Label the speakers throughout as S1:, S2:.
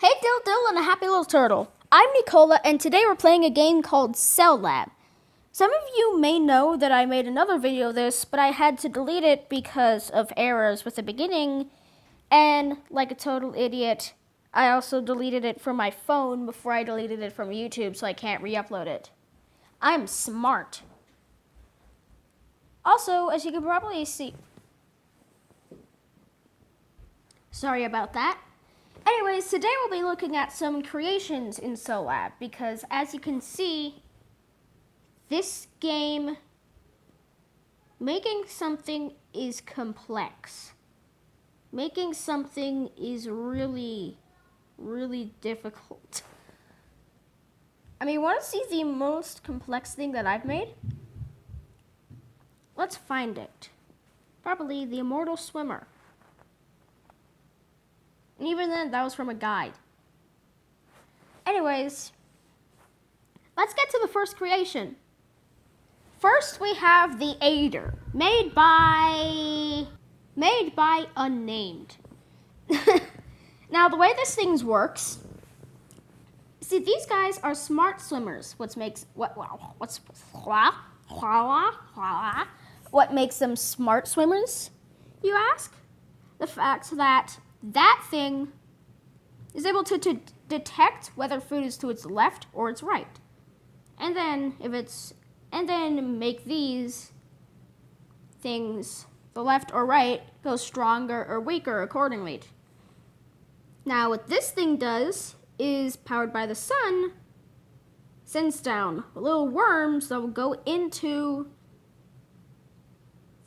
S1: Hey Dill and a happy little turtle. I'm Nicola and today we're playing a game called Cell Lab. Some of you may know that I made another video of this, but I had to delete it because of errors with the beginning, and like a total idiot, I also deleted it from my phone before I deleted it from YouTube, so I can't re-upload it. I'm smart. Also, as you can probably see... Sorry about that. Anyways, today we'll be looking at some creations in Cell Lab because, as you can see, this game, making something is complex. Making something is really, really difficult. I mean, want to see the most complex thing that I've made? Let's find it. Probably the immortal swimmer. And even then, that was from a guide. Anyways, let's get to the first creation. First, we have the Aider, made by Unnamed. Now, the way this thing works, see, these guys are smart swimmers. What makes them smart swimmers, you ask? The fact that that thing is able to detect whether food is to its left or its right, and then make these things, the left or right, go stronger or weaker accordingly. Now, what this thing does is, powered by the sun, sends down little worms that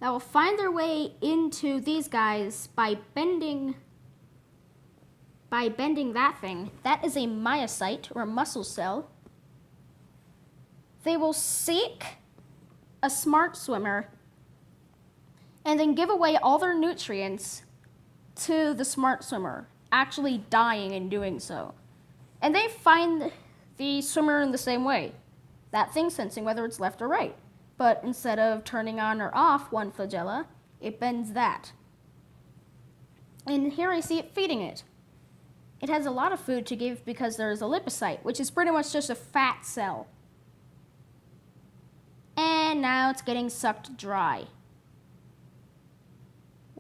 S1: will find their way into these guys by bending that thing. That is a myocyte, or a muscle cell. They will seek a smart swimmer and then give away all their nutrients to the smart swimmer, actually dying in doing so. And they find the swimmer in the same way. That thing sensing whether it's left or right. But instead of turning on or off one flagella, it bends that. And here I see it feeding it. It has a lot of food to give because there's a lipocyte, which is pretty much just a fat cell. And now it's getting sucked dry.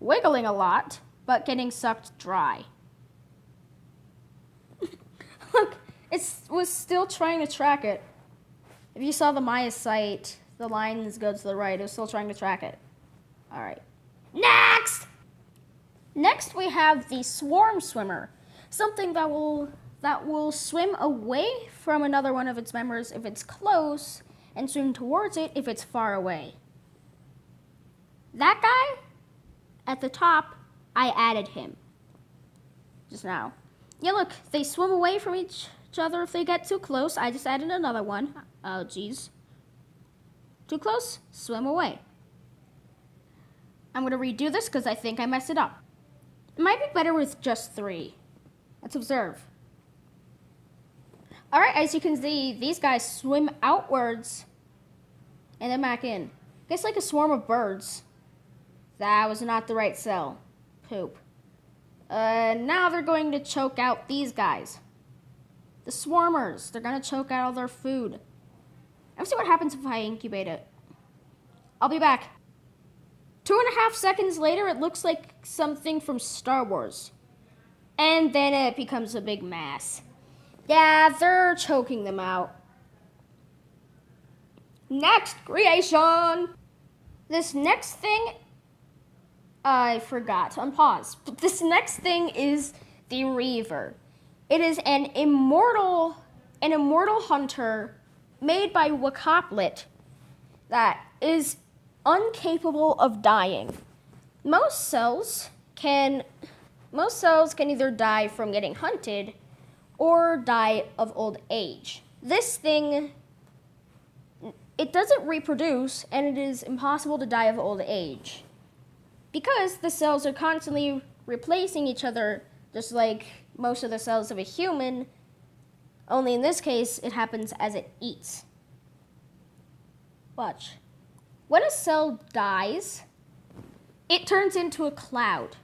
S1: Wiggling a lot, but getting sucked dry. Look, it was still trying to track it. If you saw the myocyte, the lines go to the right, it was still trying to track it. All right. Next! Next we have the swarm swimmer. Something that will swim away from another one of its members if it's close, and swim towards it if it's far away. That guy, at the top, I added him just now. Yeah, look, they swim away from each other if they get too close. I just added another one. Oh, geez. Too close, swim away. I'm going to redo this because I think I messed it up. It might be better with just 3. Let's observe. All right, as you can see, these guys swim outwards and then back in. It's like a swarm of birds. That was not the right cell. Poop. Now they're going to choke out these guys. The swarmers. They're going to choke out all their food. Let's see what happens if I incubate it. I'll be back. 2.5 seconds later, it looks like something from Star Wars. And then it becomes a big mass. Yeah, they're choking them out. Next creation! This next thing, I forgot to unpause. But this next thing is the Reaver. It is an immortal hunter made by Wakoplet that is incapable of dying. Most cells can either die from getting hunted or die of old age. This thing, it doesn't reproduce, and it is impossible to die of old age because the cells are constantly replacing each other, just like most of the cells of a human, only in this case, it happens as it eats. Watch. When a cell dies, it turns into a cloud.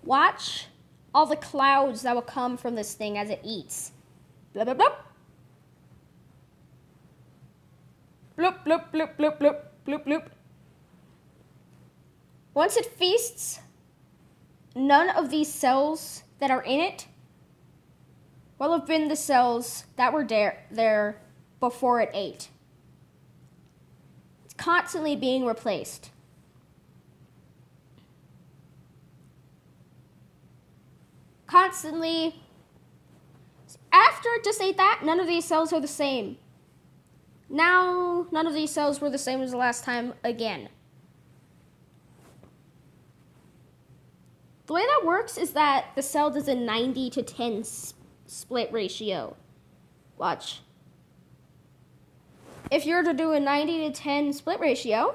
S1: Watch all the clouds that will come from this thing as it eats. Blub, blub, blub. Bloop, bloop, bloop, bloop, bloop, bloop, bloop. Once it feasts, none of these cells that are in it will have been the cells that were there before it ate. It's constantly being replaced. Constantly. After it just ate that, none of these cells are the same. Now, none of these cells were the same as the last time again. The way that works is that the cell does a 90 to 10 split ratio. Watch. If you're to do a 90 to 10 split ratio,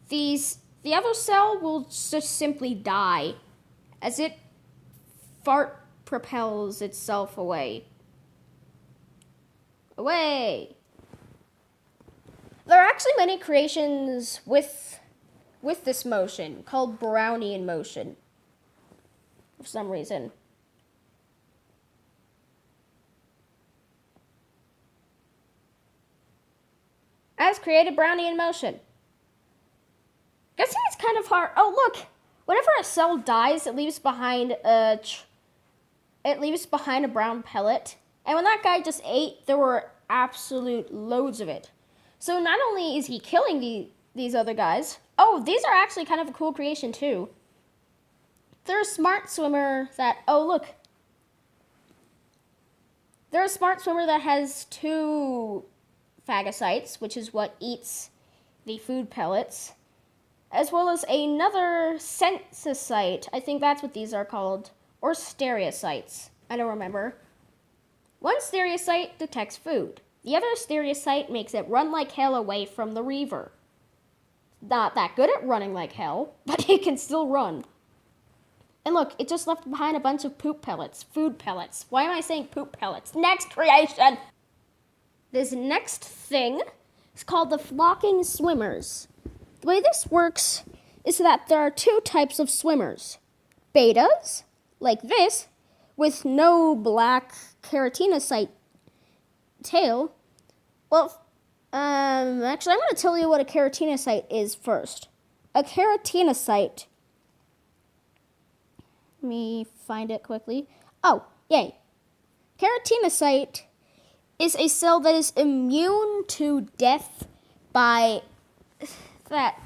S1: the other cell will just simply die as it fart propels itself away. Away! There are actually many creations with this motion, called Brownian motion, for some reason. As created Brownian motion. Guessing it's kind of hard. Oh, look! Whenever a cell dies, it leaves behind a brown pellet. And when that guy just ate, there were absolute loads of it. So not only is he killing these other guys. Oh, these are actually kind of a cool creation too. There's a smart swimmer that, oh look. There's a smart swimmer that has 2 phagocytes, which is what eats the food pellets, as well as another sensocyte. I think that's what these are called, or stereocytes. I don't remember. One stereocyte detects food. The other stereocyte makes it run like hell away from the reaver. Not that good at running like hell, but it can still run. And look, it just left behind a bunch of poop pellets, food pellets. Why am I saying poop pellets? Next creation! This next thing is called the flocking swimmers. The way this works is that there are 2 types of swimmers. Betas, like this, with no black keratinocyte tail. Well, actually, I'm going to tell you what a keratinocyte is first. A keratinocyte. Let me find it quickly. Oh, yay. Keratinocyte is a cell that is immune to death by that.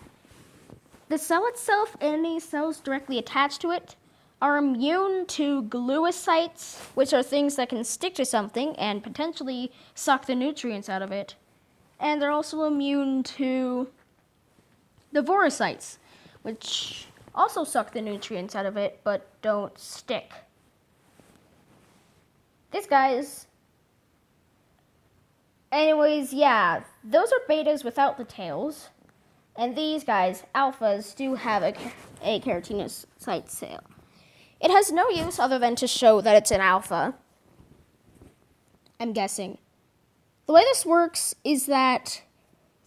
S1: The cell itself and any cells directly attached to it are immune to gluocytes, which are things that can stick to something and potentially suck the nutrients out of it. And they're also immune to the vorocytes, which also suck the nutrients out of it, but don't stick. These guys... Anyways, yeah, those are betas without the tails. And these guys, alphas, do have a keratinocyte cell. It has no use other than to show that it's an alpha. I'm guessing. The way this works is that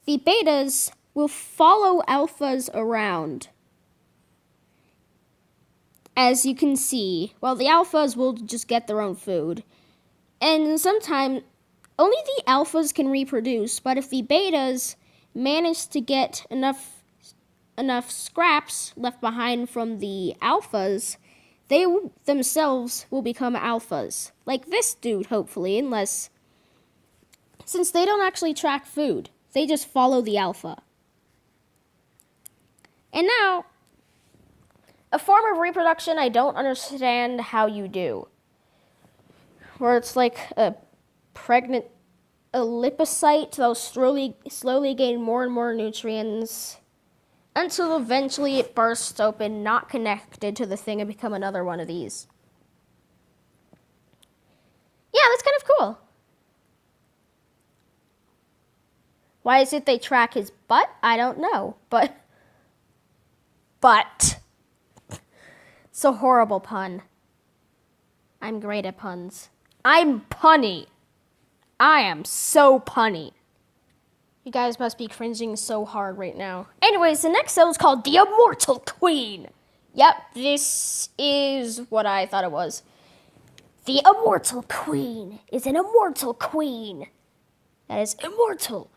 S1: the betas will follow alphas around. As you can see, well, the alphas will just get their own food. And sometimes, only the alphas can reproduce, but if the betas manage to get enough scraps left behind from the alphas, they themselves will become alphas. Like this dude, hopefully, since they don't actually track food. They just follow the alpha. And now, a form of reproduction I don't understand how you do. Where it's like a lipocyte that will slowly gain more and more nutrients until eventually it bursts open, not connected to the thing, and become another one of these. Yeah, that's kind of cool. Why is it they track his butt? I don't know, but it's a horrible pun. I'm great at puns. I'm punny. I am so punny. You guys must be cringing so hard right now. Anyways, the next cell is called the Immortal Queen. Yep, this is what I thought it was. The immortal queen is an immortal queen. That is immortal.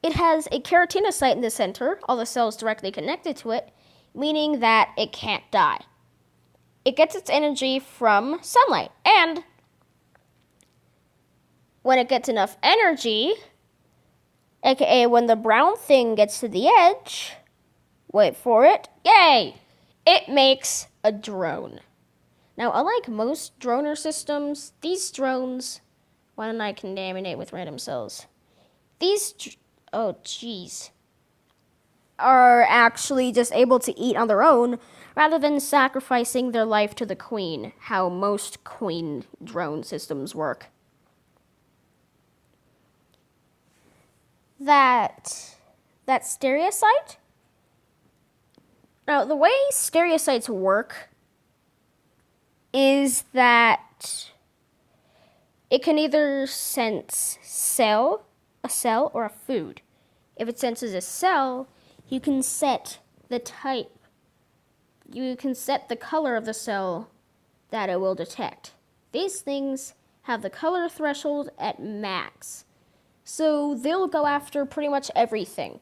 S1: It has a keratinocyte in the center, all the cells directly connected to it, meaning that it can't die. It gets its energy from sunlight, and when it gets enough energy, aka when the brown thing gets to the edge, wait for it, yay! It makes a drone. Now, unlike most droner systems, these drones, why don't I contaminate with random cells? These, oh jeez, are actually just able to eat on their own rather than sacrificing their life to the queen, how most queen drone systems work. That stereocyte? Now, the way stereocytes work is that it can either sense a cell, or a food. If it senses a cell, you can set the type. You can set the color of the cell that it will detect. These things have the color threshold at max, so they'll go after pretty much everything.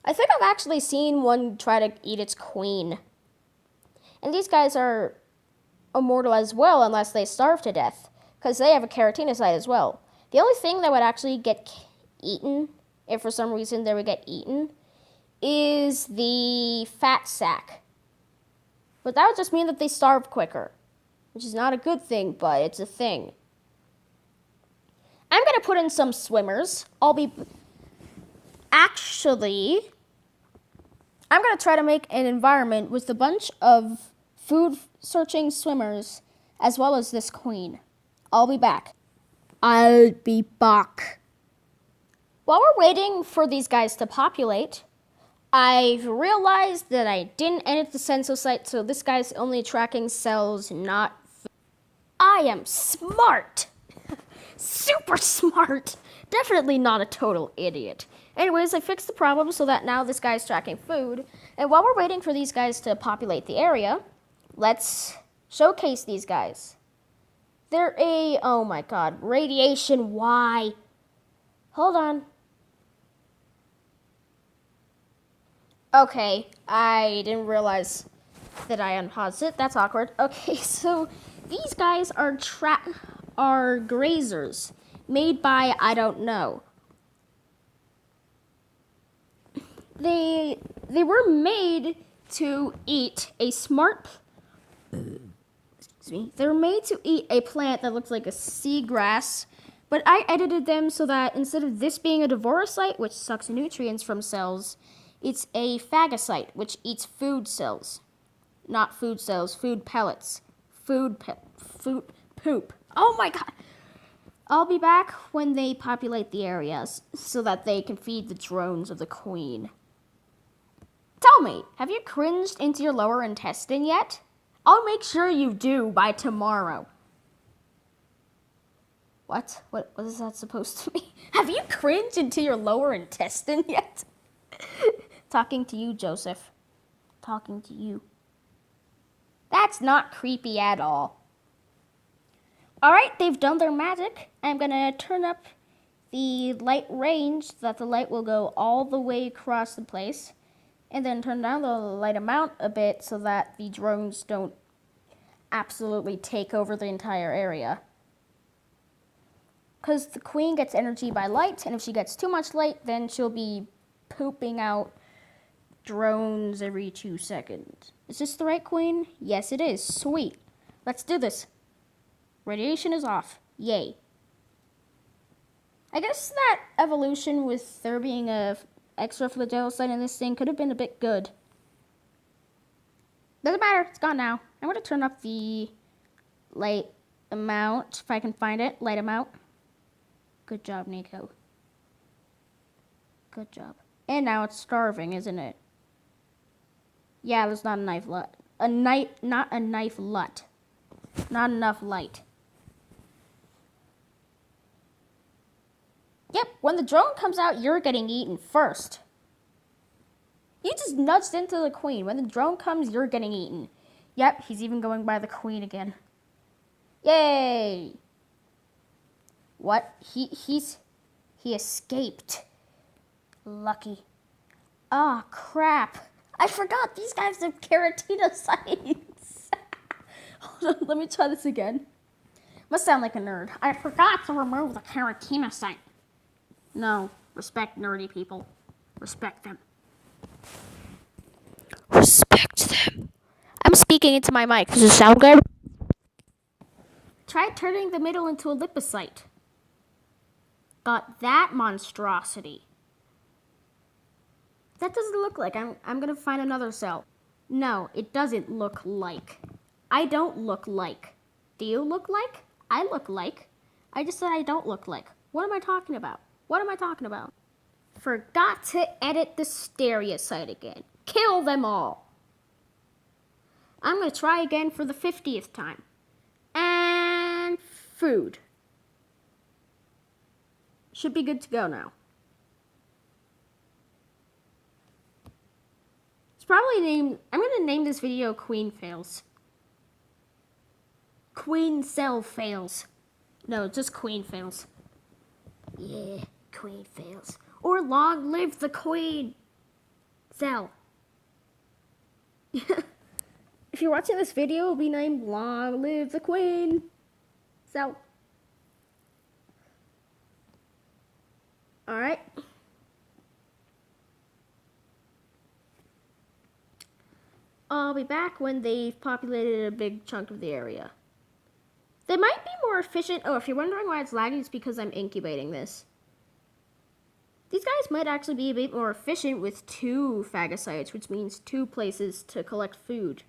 S1: I think I've actually seen one try to eat its queen. And these guys are immortal as well unless they starve to death, because they have a keratinocyte as well. The only thing that would actually get eaten, if for some reason they would get eaten, is the fat sac. But that would just mean that they starve quicker, which is not a good thing, but it's a thing. I'm going to put in some swimmers. I'm going to try to make an environment with a bunch of food-searching swimmers, as well as this queen. I'll be back. While we're waiting for these guys to populate, I've realized that I didn't edit the sensosite, so this guy's only tracking cells, not food. I am smart! Super smart! Definitely not a total idiot. Anyways, I fixed the problem so that now this guy's tracking food. And while we're waiting for these guys to populate the area, let's showcase these guys. They're oh my god, radiation, why? Hold on. Okay, I didn't realize that I unpaused it. That's awkward. Okay, so these guys are grazers made by I don't know. They were made to eat a They were made to eat a plant that looks like a seagrass, but I edited them so that instead of this being a devorocyte, which sucks nutrients from cells, it's a phagocyte, which eats food cells. Not food cells, food pellets. Food poop. Oh my god! I'll be back when they populate the areas so that they can feed the drones of the queen. Tell me, have you cringed into your lower intestine yet? I'll make sure you do by tomorrow. What? What is that supposed to mean? Have you cringed into your lower intestine yet? Talking to you, Joseph. Talking to you. That's not creepy at all. Alright, they've done their magic. I'm gonna turn up the light range so that the light will go all the way across the place. And then turn down the light amount a bit so that the drones don't absolutely take over the entire area. Because the queen gets energy by light, and if she gets too much light, then she'll be pooping out drones every 2 seconds. Is this the right queen? Yes, it is. Sweet. Let's do this. Radiation is off. Yay. I guess that evolution with there being a extra flagellocyte in this thing could have been a bit good. Doesn't matter. It's gone now. I'm going to turn up the light amount, if I can find it. Light amount. Good job, Nico. Good job. And now it's starving, isn't it? Yeah, there's not a knife lut. Not a knife lut. Not enough light. Yep, when the drone comes out, you're getting eaten first. He just nudged into the queen. When the drone comes, you're getting eaten. Yep, he's even going by the queen again. Yay! What? He escaped. Lucky. Ah, crap. I forgot these guys have keratinocytes. Hold on, let me try this again. Must sound like a nerd. I forgot to remove the keratinocyte. No, respect nerdy people. Respect them. Respect them. I'm speaking into my mic. Does it sound good? Try turning the middle into a lipocyte. Got that monstrosity. That doesn't look like. I'm gonna find another cell. No, it doesn't look like. I don't look like. Do you look like? I look like. I just said I don't look like. What am I talking about? What am I talking about? Forgot to edit the stereocyte again. Kill them all. I'm gonna try again for the 50th time. And food. Should be good to go now. It's probably named, I'm gonna name this video Queen Fails. Queen Cell Fails. No, just Queen Fails. Yeah, Queen Fails. Or Long Live the Queen Cell. If you're watching this video, it'll be named Long Live the Queen Cell. Alright. I'll be back when they've populated a big chunk of the area. They might be more efficient. Oh, if you're wondering why it's lagging, it's because I'm incubating this. These guys might actually be a bit more efficient with 2 phagocytes, which means 2 places to collect food.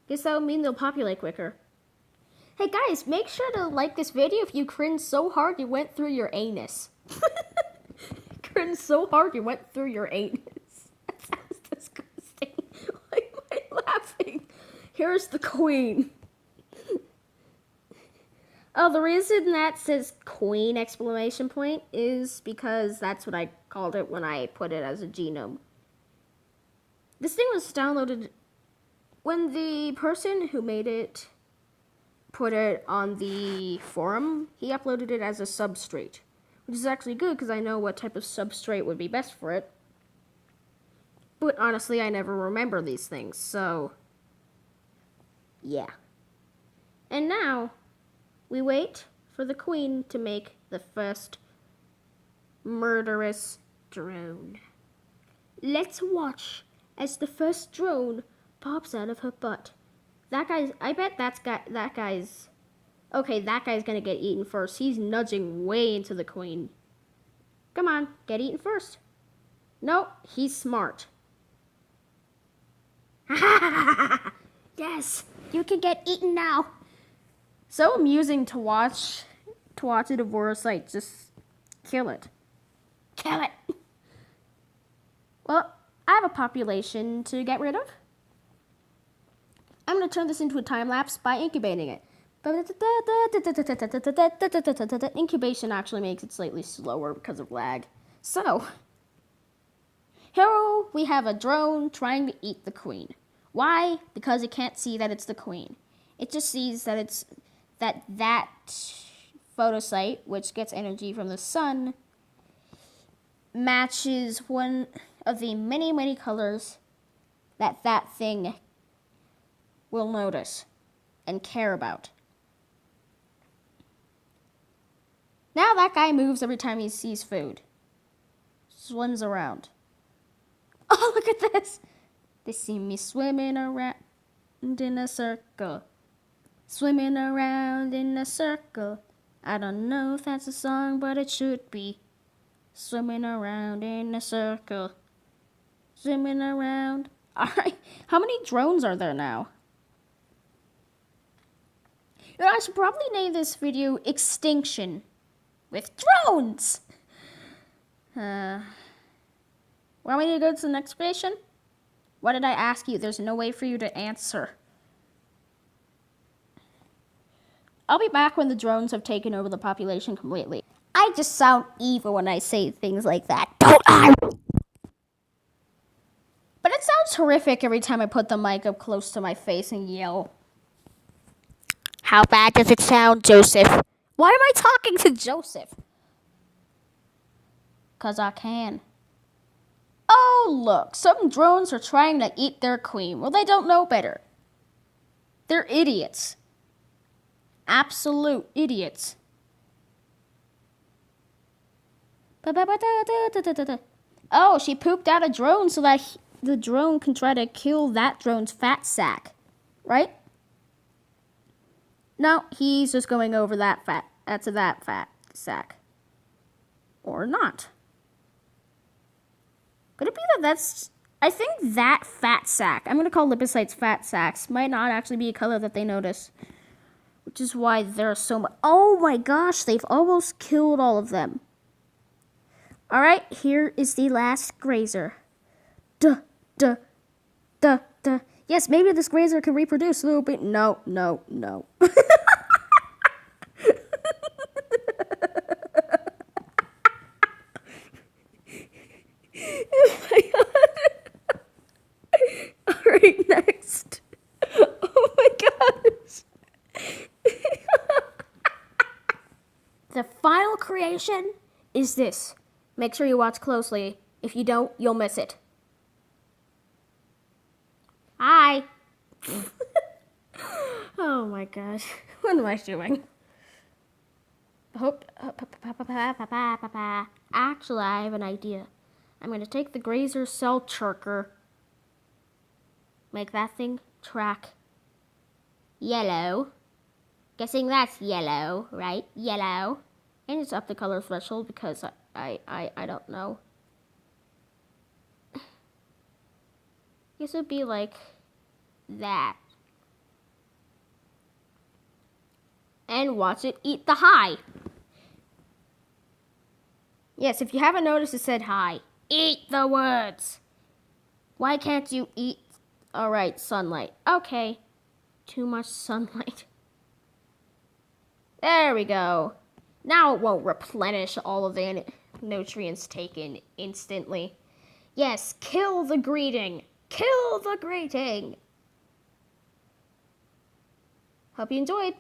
S1: Guess that would mean they'll populate quicker. Hey guys, make sure to like this video if you cringe so hard you went through your anus. Cringe so hard you went through your anus. That sounds disgusting. Why am I laughing? Here's the queen. Oh, the reason that says queen exclamation point is because that's what I called it when I put it as a genome. This thing was downloaded when the person who made it put it on the forum. He uploaded it as a substrate, which is actually good because I know what type of substrate would be best for it. But honestly, I never remember these things, so yeah. And now we wait for the queen to make the first murderous drone. Let's watch as the first drone pops out of her butt. That guy's, I bet that guy's, okay, that guy's gonna get eaten first. He's nudging way into the queen. Come on, get eaten first. Nope, he's smart. Yes, you can get eaten now. So amusing to watch a devorocyte just kill it. Kill it. Well, I have a population to get rid of. I'm going to turn this into a time lapse by incubating it. Incubation actually makes it slightly slower because of lag. So, here we have a drone trying to eat the queen. Why? Because it can't see that it's the queen. It just sees that it's that photocyte, which gets energy from the sun, matches one of the many, many colors that thing will notice and care about. Now that guy moves every time he sees food. Swims around. Oh, look at this. They see me swimming around in a circle. Swimming around in a circle. I don't know if that's a song, but it should be. Swimming around in a circle. Swimming around. Alright, how many drones are there now? You know, I should probably name this video Extinction with Drones. Want me to go to the next creation? What did I ask you? There's no way for you to answer. I'll be back when the drones have taken over the population completely. I just sound evil when I say things like that, don't I? But it sounds horrific every time I put the mic up close to my face and yell. How bad does it sound, Joseph? Why am I talking to Joseph? 'Cause I can. Oh, look, some drones are trying to eat their queen. Well, they don't know better. They're idiots. Absolute idiots. Oh, she pooped out a drone so that the drone can try to kill that drone's fat sack. Right? No, he's just going over that fat sack. Or not. Could it be that that's... I think that fat sack, I'm going to call leukocytes fat sacks, might not actually be a color that they notice. Which is why there are so much... Oh my gosh, they've almost killed all of them. Alright, here is the last grazer. Duh. Yes, maybe this grazer can reproduce a little bit. No. Oh my god. Alright, next. Oh my gosh. The final creation is this. Make sure you watch closely. If you don't, you'll miss it. Hi. Oh my gosh. What am I doing? Actually, I have an idea. I'm going to take the grazer cell churker. Make that thing track yellow. Guessing that's yellow, right? Yellow. And it's up the color threshold because I don't know. Guess it would be like that. And watch it eat the high. Yes, if you haven't noticed, it said hi. Eat the words. Why can't you eat? Alright, sunlight. Okay. Too much sunlight. There we go. Now it won't replenish all of the nutrients taken instantly. Yes, kill the greeting. Kill the greeting. Hope you enjoyed.